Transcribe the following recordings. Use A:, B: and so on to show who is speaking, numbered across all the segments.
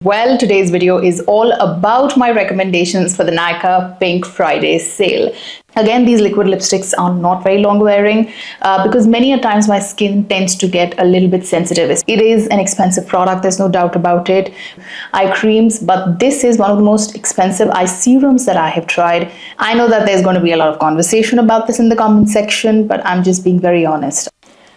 A: Well, today's video is all about my recommendations for the NYKAA Pink Friday sale. Again, these liquid lipsticks are not very long wearing because many a times my skin tends to get a little bit sensitive. It is an expensive product, there's no doubt about it. Eye creams, but this is one of the most expensive eye serums that I have tried. I know that there's going to be a lot of conversation about this in the comment section, but I'm just being very honest.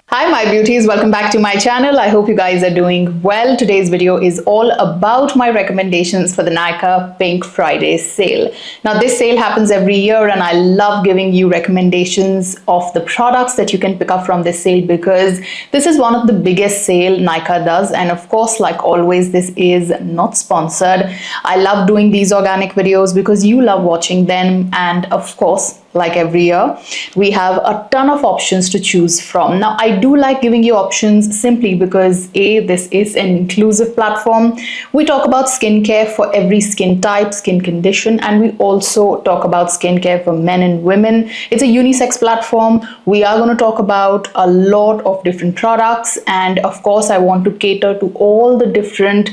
A: Hi my beauties, welcome back to my channel. I hope you guys are doing well. Today's video is all about my recommendations for the NYKAA Pink Friday sale. Now this sale happens every year and I love giving you recommendations of the products that you can pick up from this sale because this is one of the biggest sale NYKAA does, and of course, like always, this is not sponsored. I love doing these organic videos because you love watching them, and of course, like every year, we have a ton of options to choose from. Now, I do like giving you options simply because this is an inclusive platform. We talk about skincare for every skin type, skin condition, and we also talk about skincare for men and women. It's a unisex platform. We are going to talk about a lot of different products, and of course, I want to cater to all the different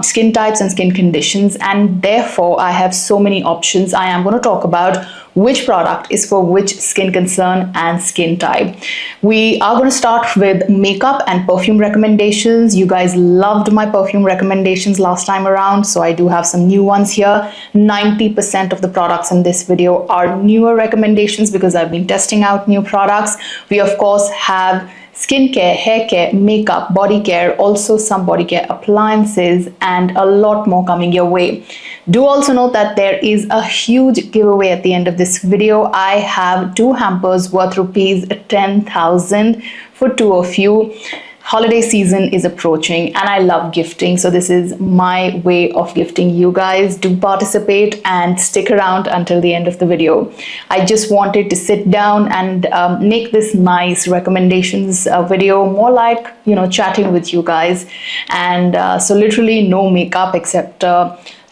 A: skin types and skin conditions, and therefore, I have so many options. I am going to talk about which product is for which skin concern and skin type. We are going to start with makeup and perfume recommendations. You guys loved my perfume recommendations last time around, so I do have some new ones here. 90% of the products in this video are newer recommendations because I've been testing out new products. We of course have skincare, hair care, makeup, body care, also some body care appliances, and a lot more coming your way. Do also note that there is a huge giveaway at the end of this video. I have 2 hampers worth rupees 10,000 for 2 of you. Holiday season is approaching and I love gifting, so this is my way of gifting you guys. Do participate and stick around until the end of the video. I just wanted to sit down and make this nice recommendations video, more like, chatting with you guys. And so literally no makeup except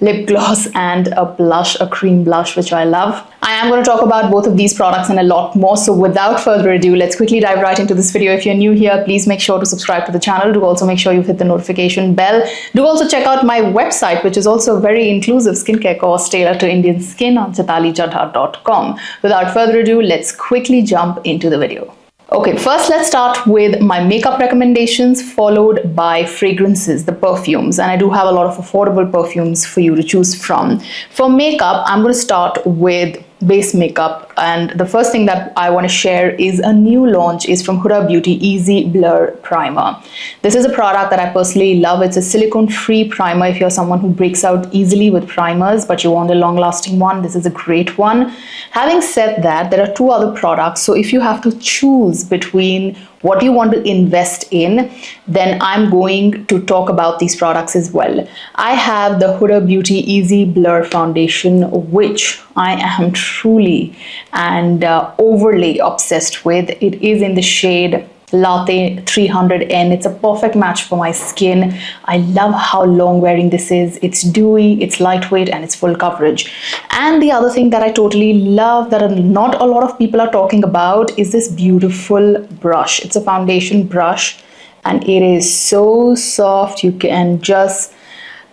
A: lip gloss and a blush, a cream blush, which I love. I am going to talk about both of these products and a lot more. So without further ado, let's quickly dive right into this video. If you're new here, please make sure to subscribe to the channel. Do also make sure you've hit the notification bell. Do also check out my website, which is also a very inclusive skincare course tailored to Indian skin on ChetaliChadha.com. Without further ado, let's quickly jump into the video. Okay, first let's start with my makeup recommendations, followed by fragrances, the perfumes, and I do have a lot of affordable perfumes for you to choose from. For makeup, I'm going to start with base makeup, and the first thing that I want to share is a new launch is from Huda Beauty Easy Blur Primer. This is a product that I personally love. It's a silicone-free primer. If you're someone who breaks out easily with primers but you want a long-lasting one, this is a great one. Having said that, there are 2 other products, so if you have to choose between what you want to invest in, then I'm going to talk about these products as well. I have the Huda Beauty Easy Blur Foundation, which I am truly and overly obsessed with. It is in the shade Latte 300N. It's a perfect match for my skin. I love how long wearing this is. It's dewy, it's lightweight, and it's full coverage. And the other thing that I totally love that not a lot of people are talking about is this beautiful brush. It's a foundation brush and it is so soft. You can just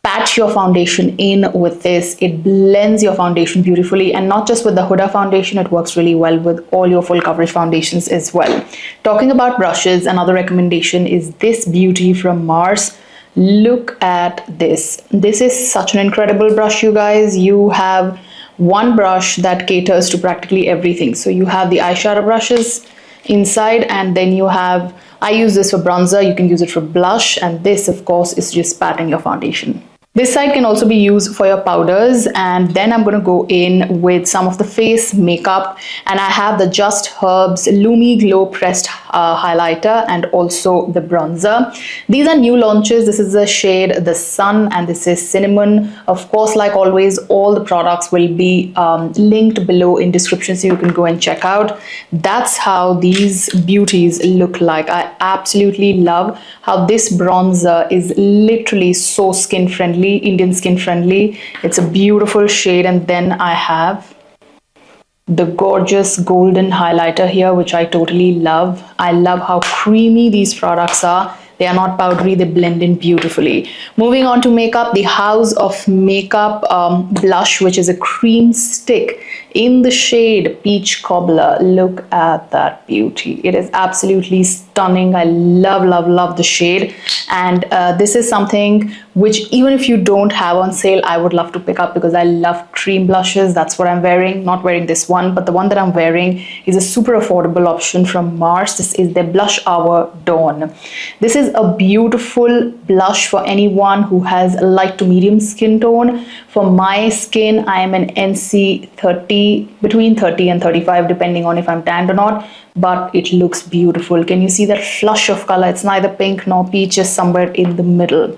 A: pat your foundation in with this. It blends your foundation beautifully, and not just with the Huda foundation, it works really well with all your full coverage foundations as well. Talking about brushes, another recommendation is this beauty from Mars. Look at this. This is such an incredible brush, you guys. You have one brush that caters to practically everything. So you have the eyeshadow brushes inside, and then you have, I use this for bronzer, you can use it for blush, and this of course is just patting your foundation. This side can also be used for your powders, and then I'm going to go in with some of the face makeup, and I have the Just Herbs Lumi Glow Pressed highlighter and also the bronzer. These are new launches. This is the shade The Sun and this is Cinnamon. Of course, like always, all the products will be linked below in description, so you can go and check out. That's how these beauties look like. I absolutely love how this bronzer is literally so skin friendly, Indian skin friendly. It's a beautiful shade. And then I have the gorgeous golden highlighter here, which I totally love. I love how creamy these products are. They are not powdery, they blend in beautifully. Moving on to makeup, the House of Makeup blush, which is a cream stick in the shade Peach Cobbler. Look at that beauty. It is absolutely stunning. I love, love, love the shade. And this is something which, even if you don't have on sale, I would love to pick up because I love cream blushes. That's what I'm wearing. Not wearing this one, but the one that I'm wearing is a super affordable option from Mars. This is their Blush Hour Dawn. This is a beautiful blush for anyone who has a light to medium skin tone. For my skin, I am an NC 30, between 30 and 35, depending on if I'm tanned or not. But it looks beautiful. Can you see that flush of color? It's neither pink nor peach, just somewhere in the middle.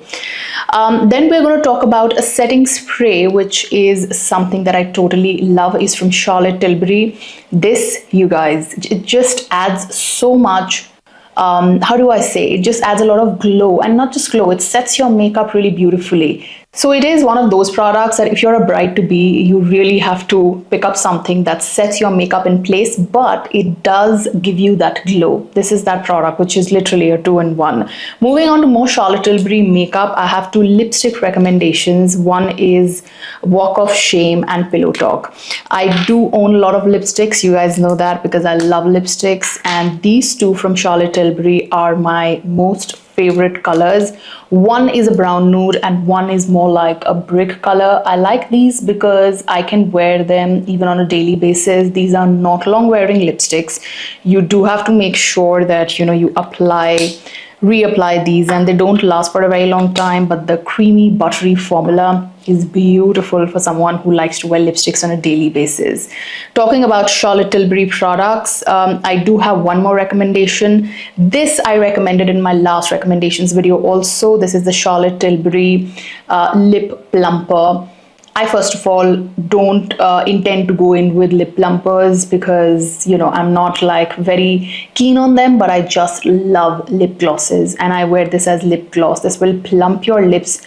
A: Then we're going to talk about a setting spray, which is something that I totally love. Is from Charlotte Tilbury. This, you guys, it just adds so much. How do I say? It just adds a lot of glow, and not just glow, it sets your makeup really beautifully. So it is one of those products that if you're a bride-to-be, you really have to pick up something that sets your makeup in place, but it does give you that glow. This is that product, which is literally a 2-in-1. Moving on to more Charlotte Tilbury makeup, I have 2 lipstick recommendations. One is Walk of Shame and Pillow Talk. I do own a lot of lipsticks. You guys know that because I love lipsticks, and these 2 from Charlotte Tilbury are my most favorite colors. One is a brown nude and one is more like a brick color. I like these because I can wear them even on a daily basis. These are not long wearing lipsticks. You do have to make sure that you reapply these, and they don't last for a very long time, but the creamy buttery formula is beautiful for someone who likes to wear lipsticks on a daily basis. Talking about Charlotte Tilbury products, I do have one more recommendation. This I recommended in my last recommendations video also. This is the Charlotte Tilbury Lip Plumper. I first of all don't intend to go in with lip plumpers because I'm not like very keen on them, but I just love lip glosses, and I wear this as lip gloss. This will plump your lips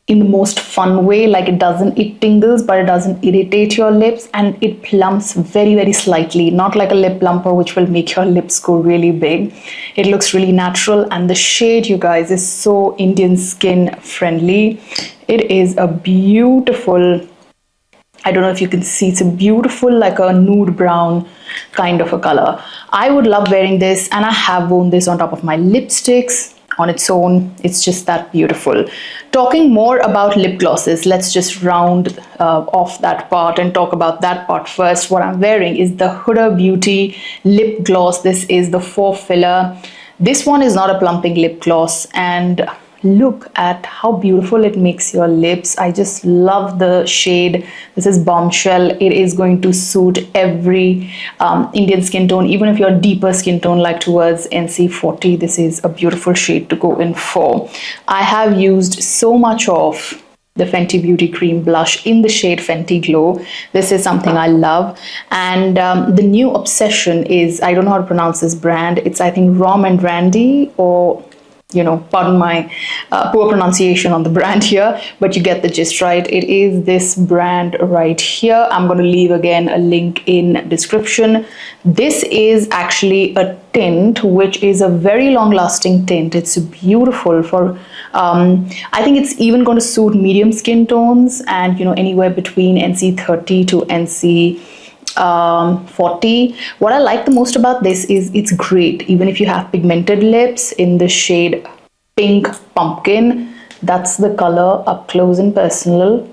A: in the most fun way. Like it tingles, but it doesn't irritate your lips, and it plumps very, very slightly, not like a lip plumper which will make your lips go really big. It looks really natural, and the shade, you guys, is so Indian skin friendly. It is a beautiful, I don't know if you can see, it's a beautiful like a nude brown kind of a color. I would love wearing this, and I have worn this on top of my lipsticks on its own. It's just that beautiful. Talking more about lip glosses, let's just round off that part and talk about that part first. What I'm wearing is the Huda Beauty lip gloss. This is the 4 filler. This one is not a plumping lip gloss, and look at how beautiful it makes your lips. I just love the shade. This is Bombshell. It is going to suit every Indian skin tone, even if you're deeper skin tone like towards NC40. This is a beautiful shade to go in for. I have used so much of the Fenty Beauty Cream Blush in the shade Fenty Glow. This is something I love. And the new obsession is, I don't know how to pronounce this brand. It's, I think, Rom and Randy, or pardon my poor pronunciation on the brand here, but you get the gist, right? It is this brand right here. I'm going to leave again a link in description. This is actually a tint, which is a very long lasting tint. It's beautiful for, I think it's even going to suit medium skin tones, and anywhere between NC 30 to NC 40. What I like the most about this is it's great even if you have pigmented lips. In the shade Pink Pumpkin, that's the color up close and personal.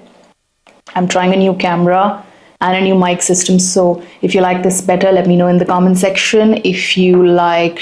A: I'm trying a new camera and a new mic system, so if you like this better, let me know in the comment section. If you like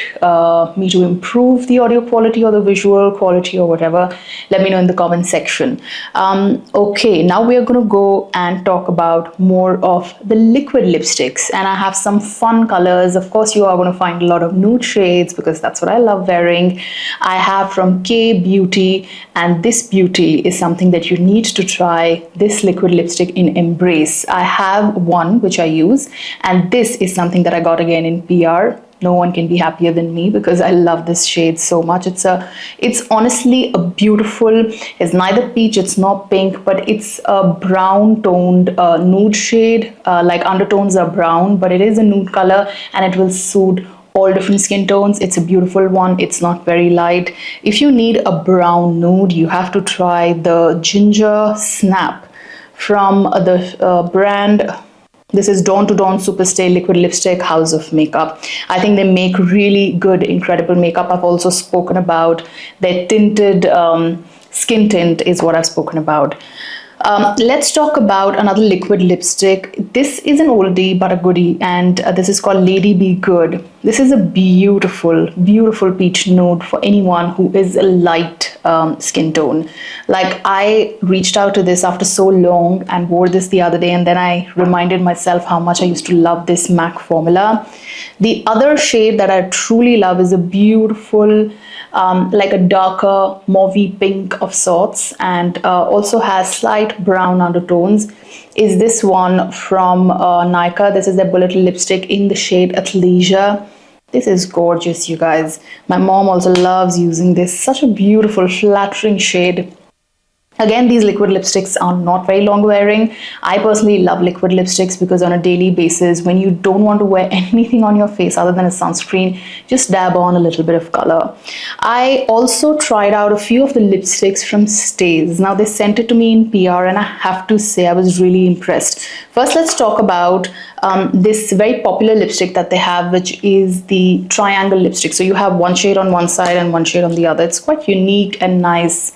A: me to improve the audio quality or the visual quality or whatever, let me know in the comment section. Okay, now we are going to go and talk about more of the liquid lipsticks, and I have some fun colors. Of course, you are going to find a lot of nude shades because that's what I love wearing. I have from K Beauty, and this beauty is something that you need to try. This liquid lipstick in Embrace. I have one which I use, and this is something that I got again in PR. No one can be happier than me because I love this shade so much. It's honestly a beautiful, it's neither peach, it's not pink, but it's a brown toned nude shade. Like undertones are brown, but it is a nude color, and it will suit all different skin tones. It's a beautiful one. It's not very light. If you need a brown nude, you have to try the Ginger Snap from the brand. This is Dawn to Dawn Superstay Liquid Lipstick, House of Makeup. I think they make really good, incredible makeup. I've also spoken about their tinted skin tint is what I've spoken about. Let's talk about another liquid lipstick. This is an oldie but a goodie, and this is called Lady Be Good. This is a beautiful, beautiful peach nude for anyone who is a light skin tone. Like, I reached out to this after so long and wore this the other day, and then I reminded myself how much I used to love this MAC formula. The other shade that I truly love is a beautiful like a darker mauvey pink of sorts, and also has slight brown undertones, is this one from NYKAA. This is their bullet lipstick in the shade Athleisure. This is gorgeous, you guys. My mom also loves using this. Such a beautiful, flattering shade. Again, these liquid lipsticks are not very long wearing. I personally love liquid lipsticks because on a daily basis, when you don't want to wear anything on your face other than a sunscreen, just dab on a little bit of color. I also tried out a few of the lipsticks from Stays. Now, they sent it to me in PR, and I have to say I was really impressed. First, let's talk about this very popular lipstick that they have, which is the triangle lipstick. So you have one shade on one side and one shade on the other. It's quite unique and nice.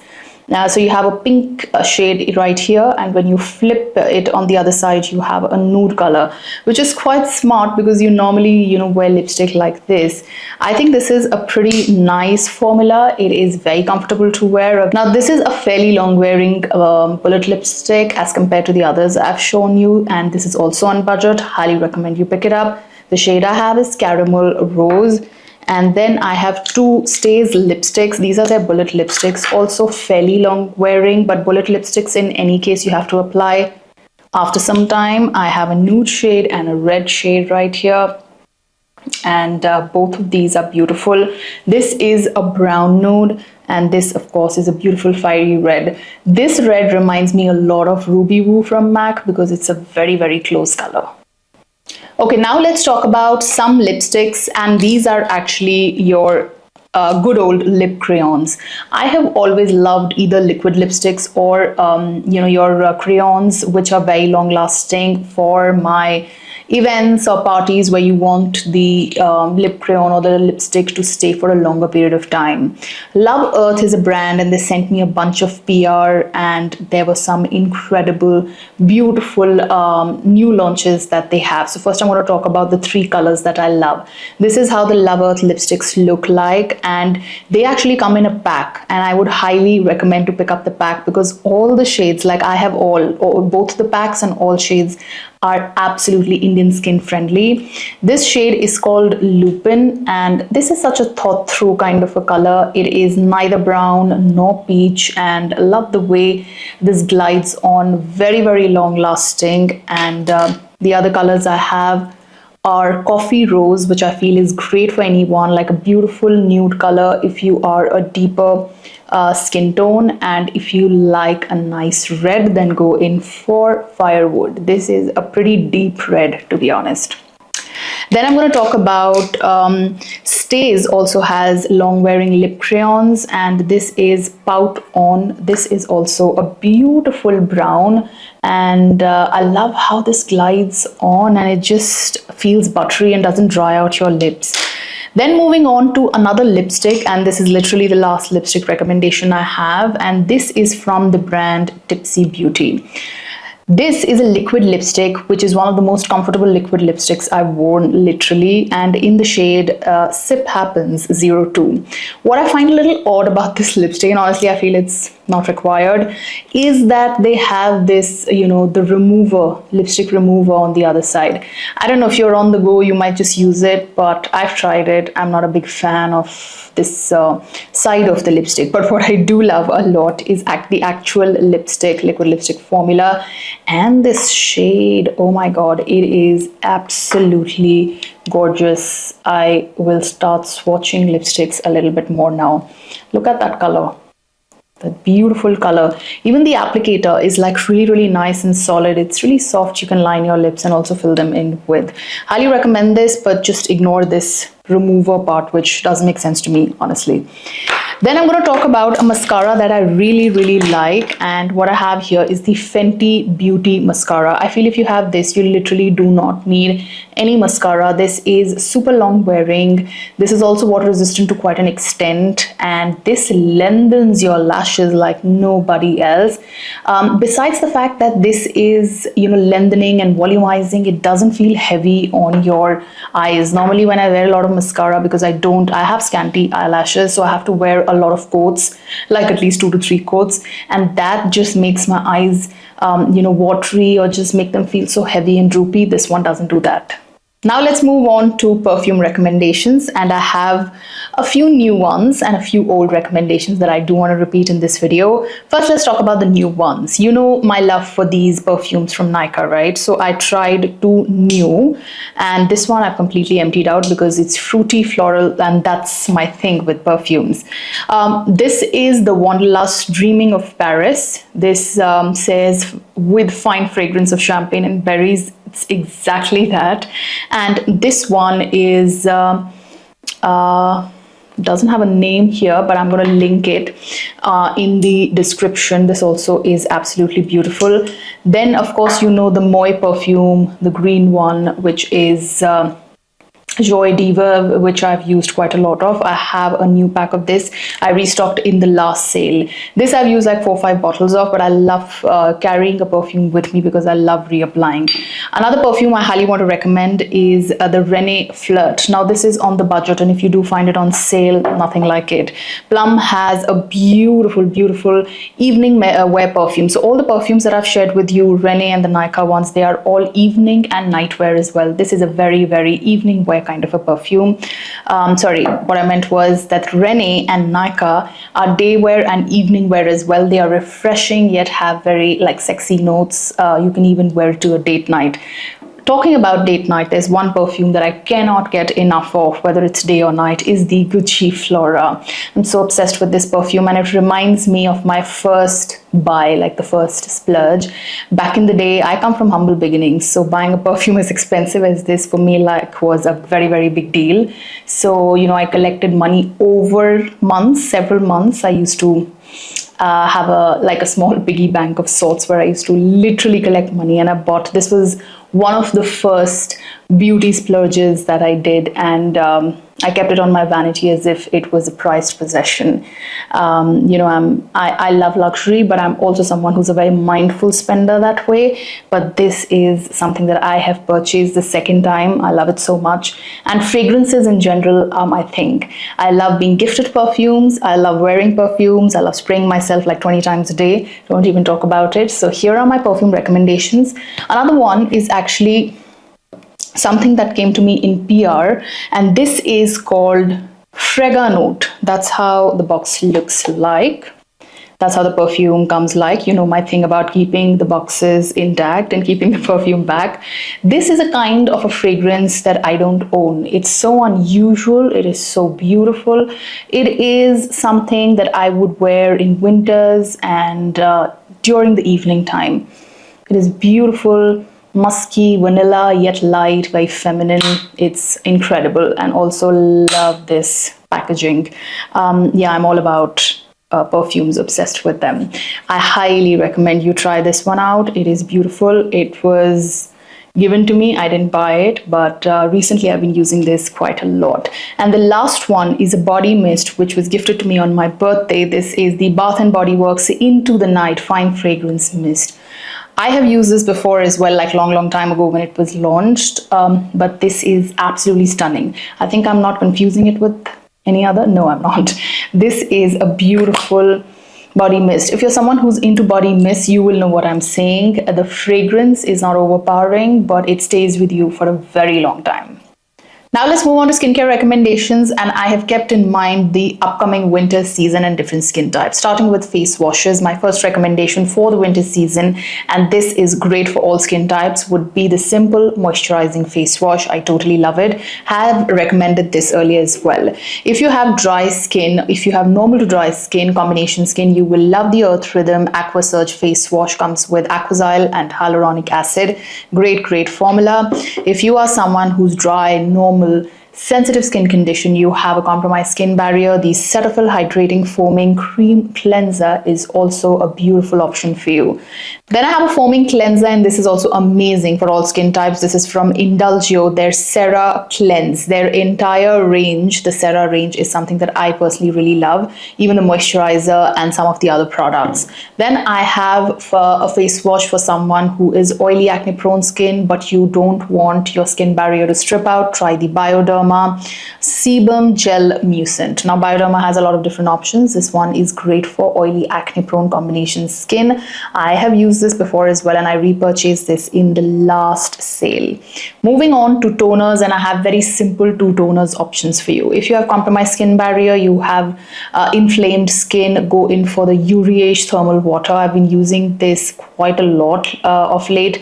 A: So you have a pink shade right here, and when you flip it on the other side, you have a nude color, which is quite smart because you normally, wear lipstick like this. I think this is a pretty nice formula. It is very comfortable to wear. Now, this is a fairly long wearing bullet lipstick as compared to the others I've shown you, and this is also on budget. Highly recommend you pick it up. The shade I have is Caramel Rose. And then I have two Stays lipsticks. These are their bullet lipsticks, also fairly long wearing, but bullet lipsticks in any case you have to apply after some time. I have a nude shade and a red shade right here, and both of these are beautiful. This is a brown nude, and this of course is a beautiful fiery red. This red reminds me a lot of Ruby Woo from MAC because it's a very, very close color. Okay, now let's talk about some lipsticks, and these are actually your good old lip crayons. I have always loved either liquid lipsticks or your crayons, which are very long lasting for my events or parties where you want the lip crayon or the lipstick to stay for a longer period of time. Love Earth is a brand, and they sent me a bunch of PR, and there were some incredible, beautiful new launches that they have. So first I'm going to talk about the three colors that I love. This is how the Love Earth lipsticks look like, and they actually come in a pack, and I would highly recommend to pick up the pack because all the shades, like I have both the packs and all shades are absolutely Indian skin friendly. This shade is called Lupin, and this is such a thought through kind of a color. It is neither brown nor peach, and I love the way this glides on, very, very long lasting. And the other colors I have are Coffee Rose, which I feel is great for anyone, like a beautiful nude color if you are a deeper skin tone, and if you like a nice red, then go in for Firewood. This is a pretty deep red, to be honest. Then I'm going to talk about Stays also has long wearing lip crayons, and this is Pout On. This is also a beautiful brown, and I love how this glides on, and it just feels buttery and doesn't dry out your lips. Then moving on to another lipstick, and this is literally the last lipstick recommendation I have, and this is from the brand Tipsy Beauty. This is a liquid lipstick, which is one of the most comfortable liquid lipsticks I've worn, literally, and in the shade Sip Happens 02. What I find a little odd about this lipstick, and honestly I feel it's not required, is that they have this, the remover, lipstick remover on the other side. I don't know, if you're on the go, you might just use it, but I've tried it. I'm not a big fan of this side of the lipstick, but what I do love a lot is the actual lipstick, liquid lipstick formula, and this shade, oh my god, it is absolutely gorgeous. I will start swatching lipsticks a little bit more now. Look at that color. That beautiful color. Even the applicator is like really nice and solid. It's really soft. You can line your lips and also fill them in with. Highly recommend this, but just ignore this remover part, which doesn't make sense to me, honestly. Then I'm going to talk about a mascara that I really like, and what I have here is the Fenty Beauty mascara. I feel if you have this, you literally do not need any mascara. This is super long wearing. This is also water resistant to quite an extent, and this lengthens your lashes like nobody else. Besides the fact that this is, lengthening and volumizing, it doesn't feel heavy on your eyes. Normally when I wear a lot of mascara, because I have scanty eyelashes, so I have to wear a lot of coats, like at least 2 to 3 coats, and that just makes my eyes watery, or just make them feel so heavy and droopy. This one doesn't do that. Now let's move on to perfume recommendations, and I have a few new ones and a few old recommendations that I do want to repeat in this video. First, let's talk about the new ones. You know my love for these perfumes from NYKAA, right? So I tried 2 new, and this one I've completely emptied out because it's fruity floral, and that's my thing with perfumes. This is the Wanderlust Dreaming of Paris. This says with fine fragrance of champagne and berries. It's exactly that. And this one is doesn't have a name here, but I'm going to link it in the description. This also is absolutely beautiful. Then of course the Moi perfume, the green one, which is Joy Diva, which I've used quite a lot of. I have a new pack of this. I restocked in the last sale. This I've used like 4 or 5 bottles of, but I love carrying a perfume with me because I love reapplying. Another perfume I highly want to recommend is the Rene Flirt. Now this is on the budget, and if you do find it on sale, nothing like it. Plum has a beautiful evening wear perfume. So all the perfumes that I've shared with you, Rene and the NYKAA ones, they are all evening and night wear as well. This is a very evening wear kind of a perfume. Sorry, what I meant was that Rene and NYKAA are day wear and evening wear as well. They are refreshing yet have very sexy notes. You can even wear it to a date night. Talking about date night, there's one perfume that I cannot get enough of, whether it's day or night, is the Gucci Flora. I'm so obsessed with this perfume, and it reminds me of my first buy, like the first splurge. Back in the day, I come from humble beginnings, so buying a perfume as expensive as this for me was a very big deal. So I collected money over months, several months. I used to have a small piggy bank of sorts where I used to literally collect money, and I bought, this was one of the first beauty splurges that I did, and I kept it on my vanity as if it was a prized possession. I love luxury, but I'm also someone who's a very mindful spender that way. But this is something that I have purchased the second time. I love it so much. And fragrances in general are my thing. I love being gifted perfumes. I love wearing perfumes. I love spraying myself like 20 times a day. Don't even talk about it. So here are my perfume recommendations. Another one is actually something that came to me in PR, and this is called Frega Note. That's how the box looks like. That's how the perfume comes like. My thing about keeping the boxes intact and keeping the perfume back. This is a kind of a fragrance that I don't own. It's so unusual. It is so beautiful. It is something that I would wear in winters and during the evening time. It is beautiful, musky, vanilla, yet light, very feminine. It's incredible, and also love this packaging. I'm all about perfumes, obsessed with them. I highly recommend you try this one out. It is beautiful. It was given to me. I didn't buy it, but recently I've been using this quite a lot. And the last one is a body mist, which was gifted to me on my birthday. This is the Bath & Body Works Into the Night Fine Fragrance Mist. I have used this before as well, like long time ago when it was launched, but this is absolutely stunning. I think I'm not confusing it with any other. No, I'm not. This is a beautiful body mist. If you're someone who's into body mist, you will know what I'm saying. The fragrance is not overpowering, but it stays with you for a very long time. Now let's move on to skincare recommendations, and I have kept in mind the upcoming winter season and different skin types. Starting with face washes, my first recommendation for the winter season, and this is great for all skin types, would be the Simple Moisturizing Face Wash. I totally love it. Have recommended this earlier as well. If you have dry skin, if you have normal to dry skin, combination skin, you will love the Earth Rhythm Aqua Surge Face Wash. Comes with Aquazyl and hyaluronic acid. Great formula. If you are someone who's dry, normal, sensitive skin condition, you have a compromised skin barrier, the Cetaphil Hydrating Foaming Cream Cleanser is also a beautiful option for you. Then I have a foaming cleanser, and this is also amazing for all skin types. This is from Indulgio, their Cera Cleanse. Their entire range, the Cera range, is something that I personally really love, even the moisturizer and some of the other products. Then I have a face wash for someone who is oily, acne prone skin, but you don't want your skin barrier to strip out. Try the Bioderma Sebum Gel Mucin. Now Bioderma has a lot of different options. This one is great for oily, acne prone combination skin. I have used this before as well, and I repurchased this in the last sale. Moving on to toners, and I have very simple 2 toners options for you. If you have compromised skin barrier, you have inflamed skin, go in for the Uriage Thermal Water. I've been using this quite a lot of late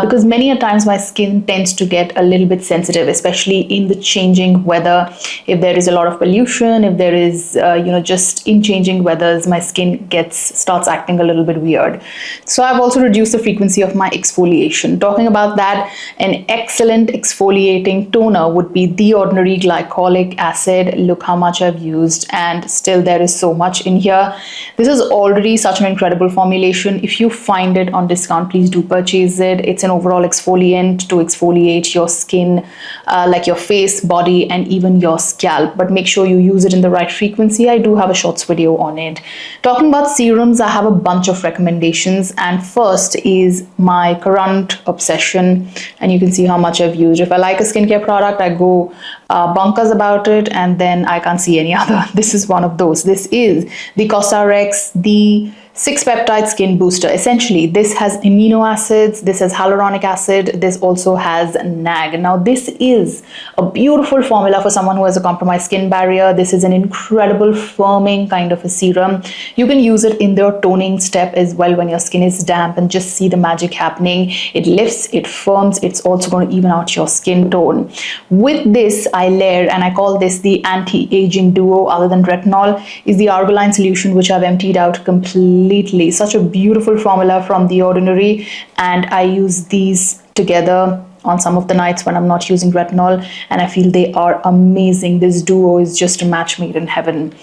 A: because many a times my skin tends to get a little bit sensitive, especially in the changing weather. If there is a lot of pollution, if there is just in changing weathers, my skin starts acting a little bit weird. So I've also reduced the frequency of my exfoliation. Talking about that, an excellent exfoliating toner would be The Ordinary Glycolic Acid. Look how much I've used, and still there is so much in here. This is already such an incredible formulation. If you find it on discount, please do purchase it. It's an overall exfoliant to exfoliate your skin, like your face, body, and even your scalp, but make sure you use it in the right frequency. I do have a shorts video on it. Talking about serums, I have a bunch of recommendations, and first is my current obsession, and you can see how much I've used. If I like a skincare product, I go bonkers about it, and then I can't see any other. This is one of those. This is the Cosrx, the 6-peptide skin booster. Essentially, this has amino acids, this has hyaluronic acid, this also has NAG. Now, this is a beautiful formula for someone who has a compromised skin barrier. This is an incredible firming kind of a serum. You can use it in the toning step as well when your skin is damp, and just see the magic happening. It lifts, it firms, it's also going to even out your skin tone. With this, I layer, and I call this the anti-aging duo, other than retinol, is the Argoline solution, which I've emptied out completely. Such a beautiful formula from The Ordinary, and I use these together on some of the nights when I'm not using retinol, and I feel they are amazing. This duo is just a match made in heaven.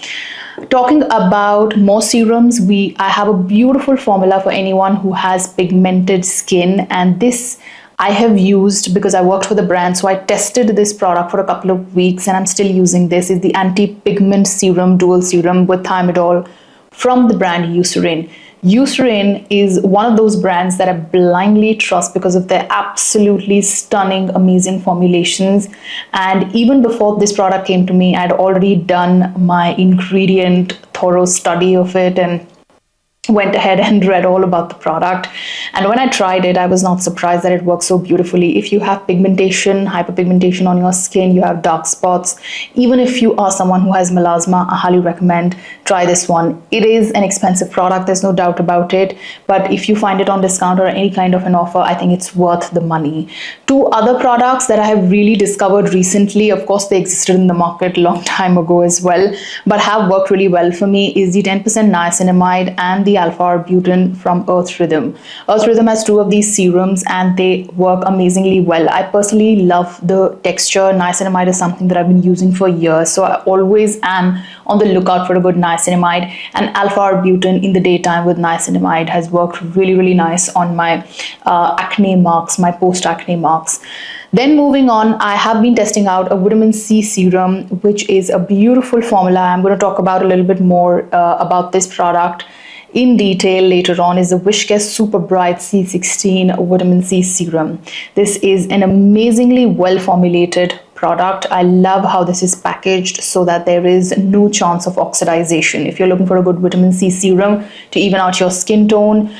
A: Talking about more serums, I have a beautiful formula for anyone who has pigmented skin, and this I have used because I worked for the brand, so I tested this product for a couple of weeks, and I'm still using this. Is the anti-pigment serum, dual serum with thiamidol from the brand Eucerin. Eucerin is one of those brands that I blindly trust because of their absolutely stunning, amazing formulations. And even before this product came to me, I'd already done my ingredient thorough study of it and went ahead and read all about the product. And when I tried it, I was not surprised that it works so beautifully. If you have pigmentation, hyperpigmentation on your skin, you have dark spots, even if you are someone who has melasma, I highly recommend try this one. It is an expensive product, there's no doubt about it, but if you find it on discount or any kind of an offer, I think it's worth the money. 2 other products that I have really discovered recently, of course they existed in the market a long time ago as well, but have worked really well for me, is the 10% niacinamide and the alpha-arbutin from Earth Rhythm. Earth Rhythm has 2 of these serums, and they work amazingly well. I personally love the texture. Niacinamide is something that I've been using for years, so I always am on the lookout for a good niacinamide, and alpha-arbutin in the daytime with niacinamide has worked really nice on my acne marks, my post-acne marks. Then moving on, I have been testing out a vitamin C serum, which is a beautiful formula. I'm going to talk about a little bit more about this product in detail later on. Is the Wishcare Super Bright C16 Vitamin C Serum. This is an amazingly well formulated product. I love how this is packaged so that there is no chance of oxidization. If you're looking for a good vitamin C serum to even out your skin tone,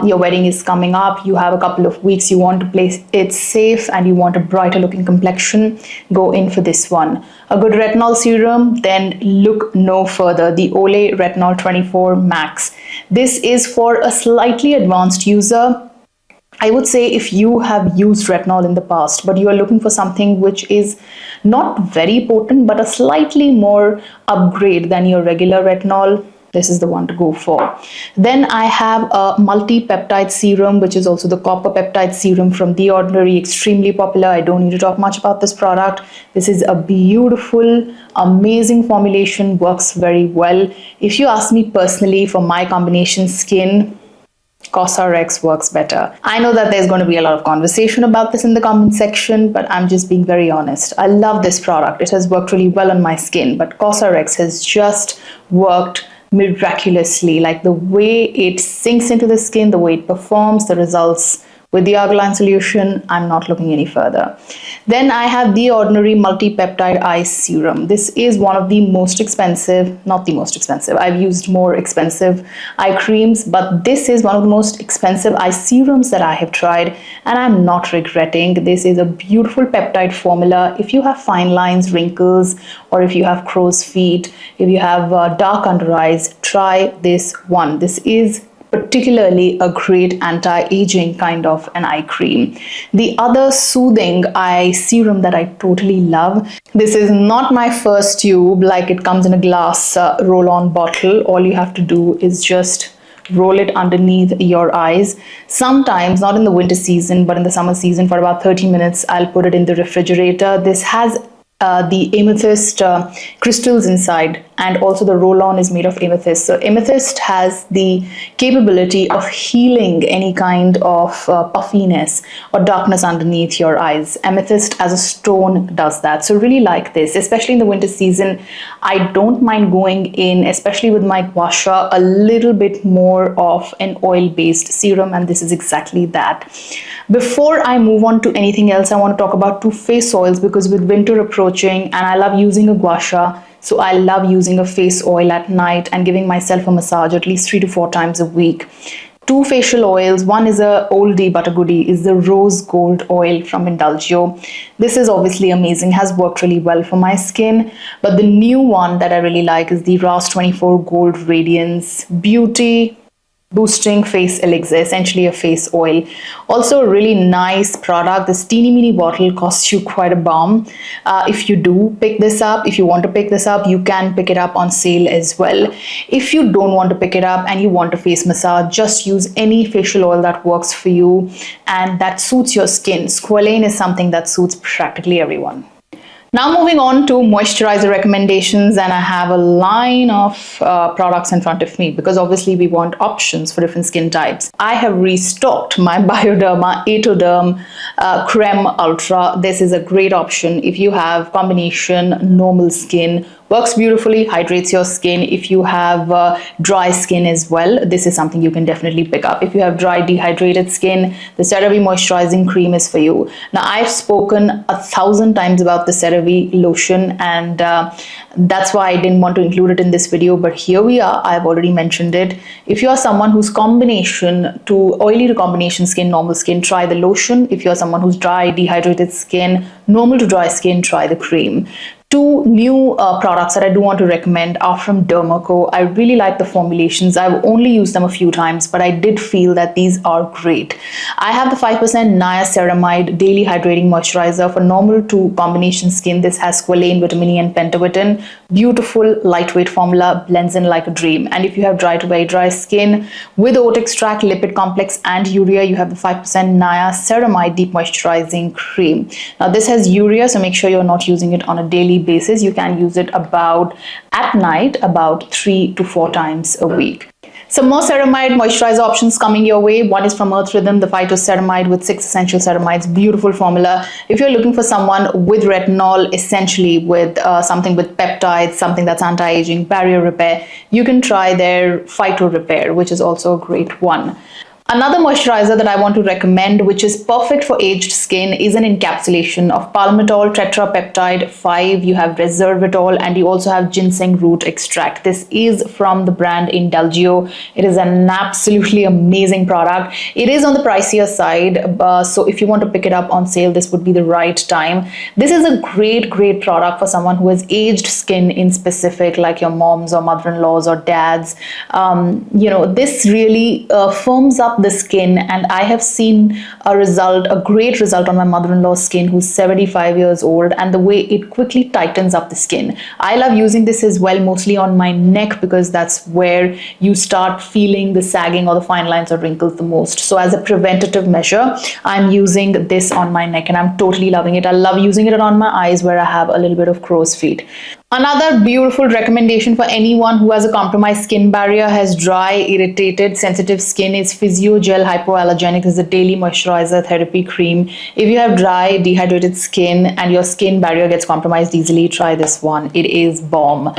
A: your wedding is coming up, you have a couple of weeks, you want to play it safe and you want a brighter looking complexion, go in for this one. A good retinol serum, then look no further. The Olay Retinol 24 Max. This is for a slightly advanced user. I would say if you have used retinol in the past, but you are looking for something which is not very potent, but a slightly more upgrade than your regular retinol, this is the one to go for. Then I have a multi-peptide serum, which is also the copper peptide serum from The Ordinary, extremely popular. I don't need to talk much about this product. This is a beautiful, amazing formulation, works very well. If you ask me personally, for my combination skin, COSRX works better. I know that there's going to be a lot of conversation about this in the comment section, but I'm just being very honest. I love this product. It has worked really well on my skin, but COSRX has just worked miraculously. Like the way it sinks into the skin, the way it performs, the results with the alkaline solution, I'm not looking any further. Then I have The Ordinary Multi-Peptide Eye Serum. This is one of the most expensive, not the most expensive, I've used more expensive eye creams, but this is one of the most expensive eye serums that I have tried, and I'm not regretting. This is a beautiful peptide formula. If you have fine lines, wrinkles, or if you have crow's feet, if you have dark under eyes, try this one. This is particularly a great anti-aging kind of an eye cream. The other soothing eye serum that I totally love, this is not my first tube, like it comes in a glass roll-on bottle. All you have to do is just roll it underneath your eyes. Sometimes, not in the winter season, but in the summer season, for about 30 minutes, I'll put it in the refrigerator. This has the amethyst crystals inside, and also the roll-on is made of amethyst. So amethyst has the capability of healing any kind of puffiness or darkness underneath your eyes. Amethyst as a stone does that. So really like this, especially in the winter season. I don't mind going in, especially with my gua sha, a little bit more of an oil-based serum, and this is exactly that. Before I move on to anything else, I want to talk about two face oils, because with winter approaching and I love using a gua sha, so I love using a face oil at night and giving myself a massage at least 3 to 4 times a week. Two facial oils. One is a oldie but a goodie, is the rose gold oil from Indulgio. This is obviously amazing, has worked really well for my skin, but the new one that I really like is the RAS 24 Gold Radiance Beauty Boosting Face Elixir, essentially a face oil. Also a really nice product. This teeny mini bottle costs you quite a bomb. If you do pick this up, if you want to pick this up, you can pick it up on sale as well. If you don't want to pick it up and you want a face massage, just use any facial oil that works for you and that suits your skin. Squalane is something that suits practically everyone. Now moving on to moisturizer recommendations, and I have a line of products in front of me because obviously we want options for different skin types. I have restocked my Bioderma Atoderm Creme Ultra. This is a great option if you have combination normal skin. Works beautifully, hydrates your skin. If you have dry skin as well, this is something you can definitely pick up. If you have dry, dehydrated skin, the CeraVe moisturizing cream is for you. Now, I've spoken 1,000 times about the CeraVe lotion, and that's why I didn't want to include it in this video, but here we are. I've already mentioned it. If you are someone who's combination to oily to combination skin, normal skin, try the lotion. If you're someone who's dry, dehydrated skin, normal to dry skin, try the cream. Two new products that I do want to recommend are from NYKAA. I really like the formulations. I've only used them a few times, but I did feel that these are great. I have the 5% niacinamide Daily Hydrating Moisturizer for normal to combination skin. This has squalane, vitamin E, and pentawietin. Beautiful, lightweight formula, blends in like a dream. And if you have dry to very dry skin with oat extract, lipid complex, and urea, you have the 5% niacinamide Deep Moisturizing Cream. Now, this has urea, so make sure you're not using it on a daily basis. You can use it at night about 3 to 4 times a week. Some more ceramide moisturizer options coming your way. One is from Earth Rhythm, the phytoceramide with 6 essential ceramides. Beautiful formula. If you're looking for someone with retinol, essentially with something with peptides, something that's anti-aging, barrier repair, you can try their Phyto Repair, which is also a great one. Another moisturizer that I want to recommend, which is perfect for aged skin, is an encapsulation of palmitoyl tetrapeptide 5. You have resveratrol and you also have ginseng root extract. This is from the brand Indulgio. It is an absolutely amazing product. It is on the pricier side, so if you want to pick it up on sale, this would be the right time. This is a great product for someone who has aged skin in specific, like your moms or mother-in-laws or dads. This really firms up the skin, and I have seen a great result on my mother-in-law's skin, who's 75 years old, and the way it quickly tightens up the skin. I love using this as well, mostly on my neck, because that's where you start feeling the sagging or the fine lines or wrinkles the most. So as a preventative measure, I'm using this on my neck and I'm totally loving it. I love using it on my eyes where I have a little bit of crow's feet. Another beautiful recommendation for anyone who has a compromised skin barrier, has dry, irritated, sensitive skin, is Physio Gel Hypoallergenic. This is a daily moisturizer therapy cream. If you have dry, dehydrated skin and your skin barrier gets compromised easily, try this one. It is bomb.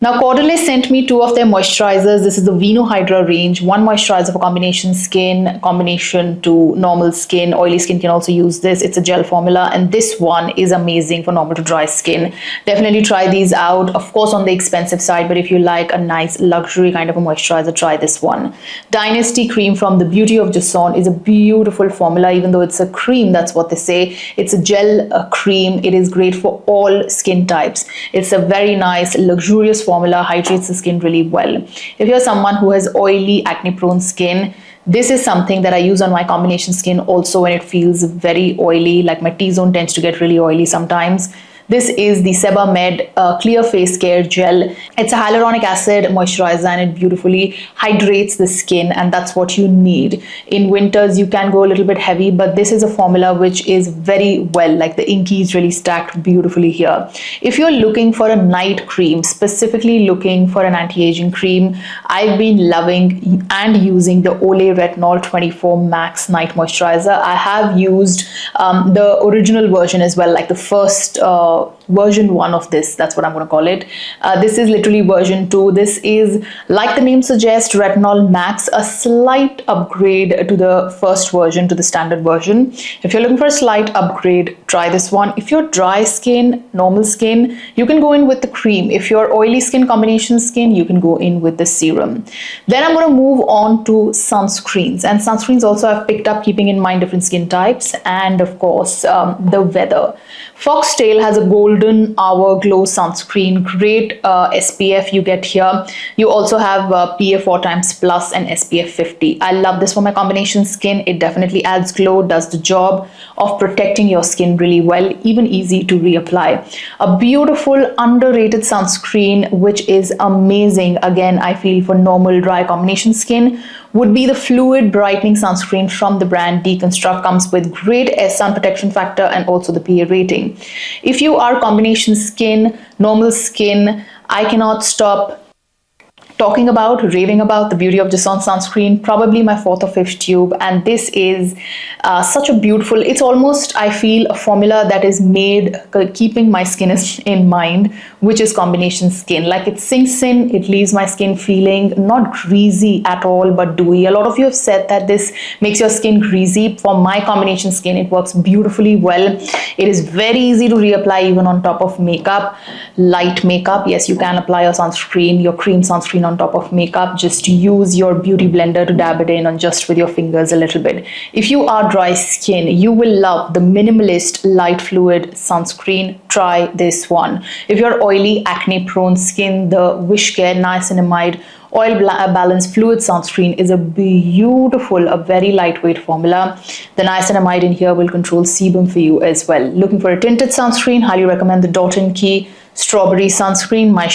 A: Now, Caudalie sent me 2 of their moisturizers. This is the Vino Hydra range. One moisturizer for combination skin, combination to normal skin. Oily skin can also use this. It's a gel formula, and this one is amazing for normal to dry skin. Definitely try these out. Of course, on the expensive side, but if you like a nice luxury kind of a moisturizer, try this one. Dynasty Cream from the Beauty of Joseon is a beautiful formula. Even though it's a cream, that's what they say. It's a gel cream. It is great for all skin types. It's a very nice, luxurious formula, hydrates the skin really well. If you're someone who has oily, acne-prone skin, this is something that I use on my combination skin also when it feels very oily, like my T-zone tends to get really oily sometimes. This is the Sebamed Clear Face Care Gel. It's a hyaluronic acid moisturizer and it beautifully hydrates the skin, and that's what you need. In winters, you can go a little bit heavy, but this is a formula which is very well, like the inky is really stacked beautifully here. If you're looking for a night cream, specifically looking for an anti-aging cream, I've been loving and using the Olay Retinol 24 Max Night Moisturizer. I have used the original version as well, like the first version 1 of this, that's what I'm going to call it. This is literally version 2. This is, like the name suggests, Retinol Max, a slight upgrade to the first version, to the standard version. If you're looking for a slight upgrade, try this one. If you're dry skin, normal skin, you can go in with the cream. If you're oily skin, combination skin, you can go in with the serum. Then I'm going to move on to sunscreens, and sunscreens also I've picked up keeping in mind different skin types and of course the weather. Foxtail has a golden hour glow sunscreen, great SPF you get here. You also have PA 4 times plus and SPF 50. I love this for my combination skin. It definitely adds glow, does the job of protecting your skin really well, even easy to reapply. A beautiful underrated sunscreen which is amazing, again I feel for normal dry combination skin, would be the Fluid Brightening Sunscreen from the brand Deconstruct. Comes with great sun protection factor and also the PA rating. If you are combination skin, normal skin, I cannot stop raving about the Beauty of Joseon sunscreen, probably my 4th or 5th tube, and this is such a beautiful, it's almost, I feel, a formula that is made keeping my skin in mind, which is combination skin. Like it sinks in, it leaves my skin feeling not greasy at all, but dewy. A lot of you have said that this makes your skin greasy. For my combination skin, it works beautifully well. It is very easy to reapply even on top of makeup, light makeup. Yes, you can apply your sunscreen, your cream sunscreen on top of makeup. Just use your beauty blender to dab it in and just with your fingers a little bit. If you are dry skin, you will love the Minimalist Light Fluid Sunscreen. Try this one. If you're oily, acne prone skin, the Wishcare Niacinamide Oil Balance Fluid Sunscreen is a beautiful, a very lightweight formula. The niacinamide in here will control sebum for you as well. Looking for a tinted sunscreen, highly recommend the Dot & Key Strawberry Sunscreen. My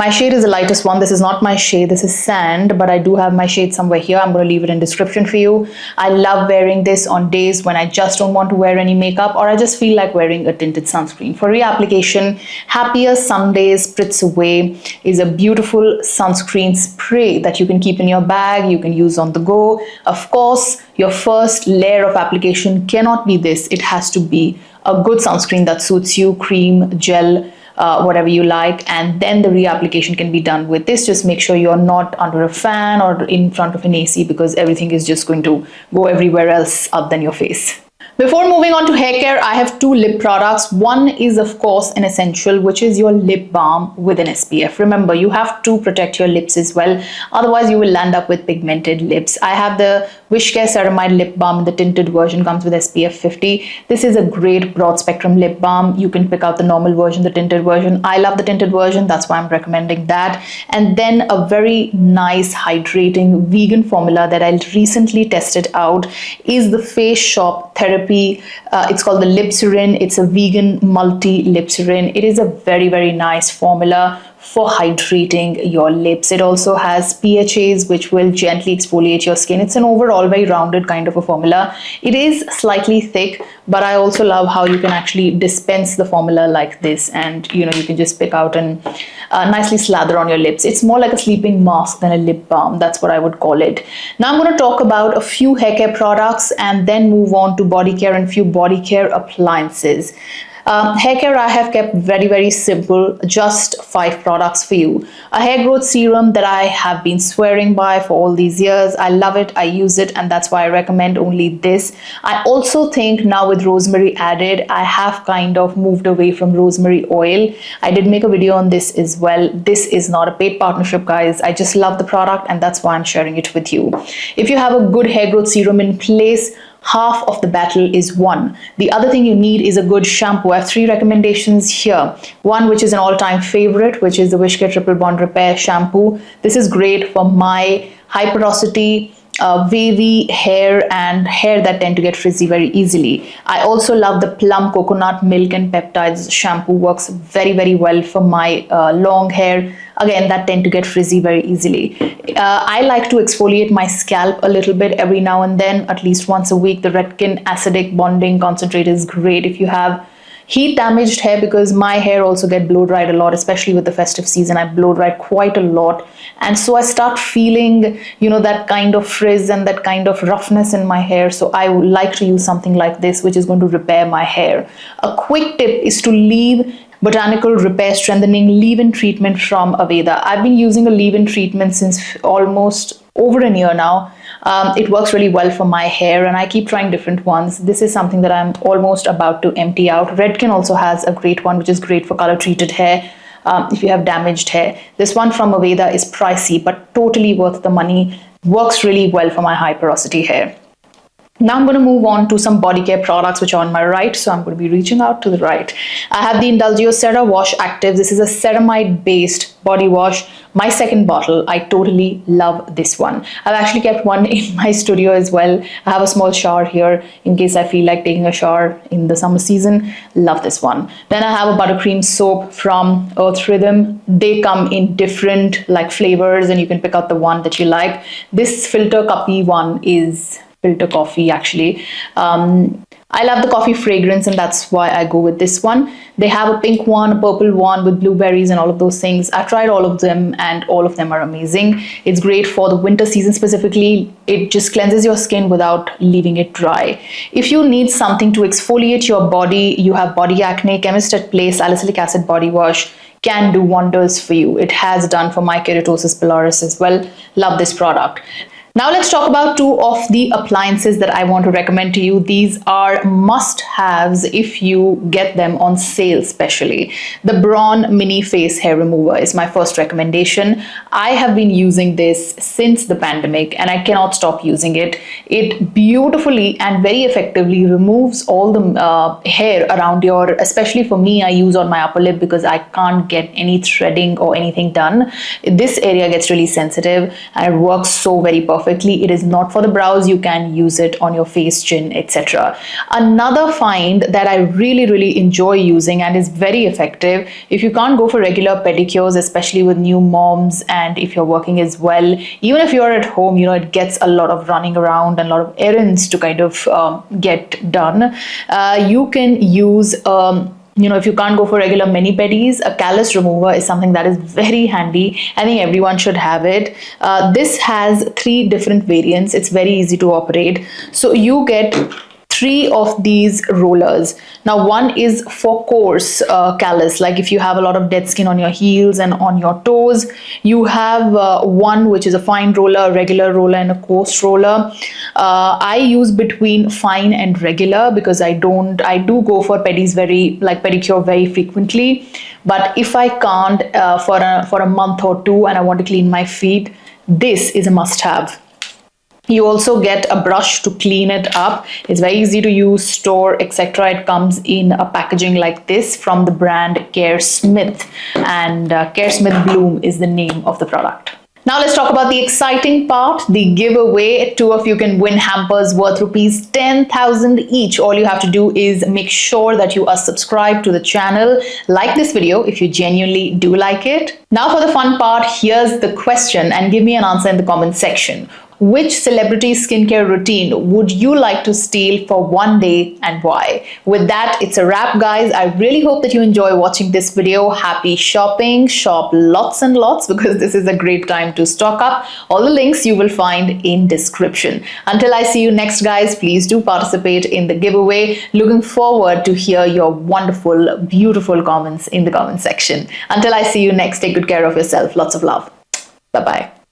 A: shade is the lightest one. This is not my shade, this is Sand, but I do have my shade somewhere here. I'm going to leave it in description for you. I love wearing this on days when I just don't want to wear any makeup or I just feel like wearing a tinted sunscreen. For reapplication, Happier Sundays Spritz Away is a beautiful sunscreen spray that you can keep in your bag, you can use on the go. Of course, your first layer of application cannot be this. It has to be a good sunscreen that suits you, cream, gel, whatever you like, and then the reapplication can be done with this. Just make sure you're not under a fan or in front of an AC, because everything is just going to go everywhere else other than your face. Before moving on to hair care, I have two lip products. One is, of course, an essential, which is your lip balm with an SPF. Remember, you have to protect your lips as well. Otherwise, you will land up with pigmented lips. I have the Wishcare Ceramide Lip Balm in the tinted version, comes with SPF 50. This is a great broad spectrum lip balm. You can pick out the normal version, the tinted version. I love the tinted version. That's why I'm recommending that. And then a very nice hydrating vegan formula that I recently tested out is the Face Shop Therapy. It's called the Lipserin. It's a vegan multi-lipserin. It is a very, very nice formula for hydrating your lips. It also has PHAs, which will gently exfoliate your skin. It's an overall very rounded kind of a formula. It is slightly thick, but I also love how you can actually dispense the formula like this, and you can just pick out and nicely slather on your lips. It's more like a sleeping mask than a lip balm. That's what I would call it. Now I'm going to talk about a few hair care products and then move on to body care and few body care appliances. Hair care I have kept very, very simple, just 5 products for you. A hair growth serum that I have been swearing by for all these years. I love it, I use it, and that's why I recommend only this. I also think now with rosemary added, I have kind of moved away from rosemary oil. I did make a video on this as well. This is not a paid partnership, guys. I just love the product and that's why I'm sharing it with you. If you have a good hair growth serum in place, half of the battle is won. The other thing you need is a good shampoo. I have 3 recommendations here. One, which is an all-time favorite, which is the Wishcare Triple Bond Repair Shampoo. This is great for my high porosity, wavy hair and hair that tend to get frizzy very easily. I also love the Plum Coconut Milk and Peptides shampoo. Works very, very well for my long hair, again, that tend to get frizzy very easily. I like to exfoliate my scalp a little bit every now and then, at least once a week. The Redken Acidic Bonding Concentrate is great if you have heat damaged hair, because my hair also get blow dried a lot, especially with the festive season. I blow dry quite a lot, and so I start feeling that kind of frizz and that kind of roughness in my hair. So I would like to use something like this, which is going to repair my hair. A quick tip is to leave Botanical Repair Strengthening Leave-In Treatment from Aveda. I've been using a leave-in treatment since almost over a year now. It works really well for my hair and I keep trying different ones. This is something that I'm almost about to empty out. Redken also has a great one, which is great for color treated hair. If you have damaged hair. This one from Aveda is pricey, but totally worth the money. Works really well for my high porosity hair. Now I'm going to move on to some body care products which are on my right, so I'm going to be reaching out to the right. I have the Indulgio Cera Wash Active. This is a ceramide based body wash. My second bottle. I totally love this one. I've actually kept one in my studio as well. I have a small shower here in case I feel like taking a shower in the summer season. Love this one. Then I have a buttercream soap from Earth Rhythm. They come in different flavors and you can pick out the one that you like. This filter cuppy one is filter coffee actually. I love the coffee fragrance and that's why I go with this one. They have a pink one, a purple one with blueberries and all of those things. I've tried all of them and all of them are amazing. It's great for the winter season specifically. It just cleanses your skin without leaving it dry. If you need something to exfoliate your body, you have body acne, Chemist at Play Salicylic Acid Body Wash can do wonders for you. It has done for my keratosis pilaris as well. Love this product. Now let's talk about 2 of the appliances that I want to recommend to you. These are must-haves if you get them on sale especially. The Braun Mini Face Hair Remover is my first recommendation. I have been using this since the pandemic and I cannot stop using it. It beautifully and very effectively removes all the hair around your, especially for me, I use on my upper lip because I can't get any threading or anything done. This area gets really sensitive and it works so very perfectly. It is not for the brows. You can use it on your face, chin, etc. Another find that I really enjoy using and is very effective, if you can't go for regular pedicures, especially with new moms and if you're working as well, even if you're at home, it gets a lot of running around and a lot of errands to kind of get done. You can use if you can't go for regular mani pedis, a callus remover is something that is very handy. I think everyone should have it. This has 3 different variants. It's very easy to operate. So you get 3 of these rollers. Now, one is for coarse callus, like if you have a lot of dead skin on your heels and on your toes. You have one which is a fine roller, a regular roller, and a coarse roller. I use between fine and regular because I do go for pedicure very frequently. But if I can't for a month or two and I want to clean my feet, this is a must-have. You also get a brush to clean it up. It's very easy to use, store, etc. It comes in a packaging like this from the brand Care Smith, and Care Smith Bloom is the name of the product. Now let's talk about the exciting part, the giveaway. 2 of you can win hampers worth rupees 10,000 each. All you have to do is make sure that you are subscribed to the channel. Like this video if you genuinely do like it. Now for the fun part, here's the question, and give me an answer in the comment section. Which celebrity skincare routine would you like to steal for one day and why? With that, it's a wrap, guys. I really hope that you enjoy watching this video. Happy shopping. Shop lots and lots because this is a great time to stock up. All the links you will find in description. Until I see you next, guys, please do participate in the giveaway. Looking forward to hear your wonderful, beautiful comments in the comment section. Until I see you next, take good care of yourself. Lots of love. Bye-bye.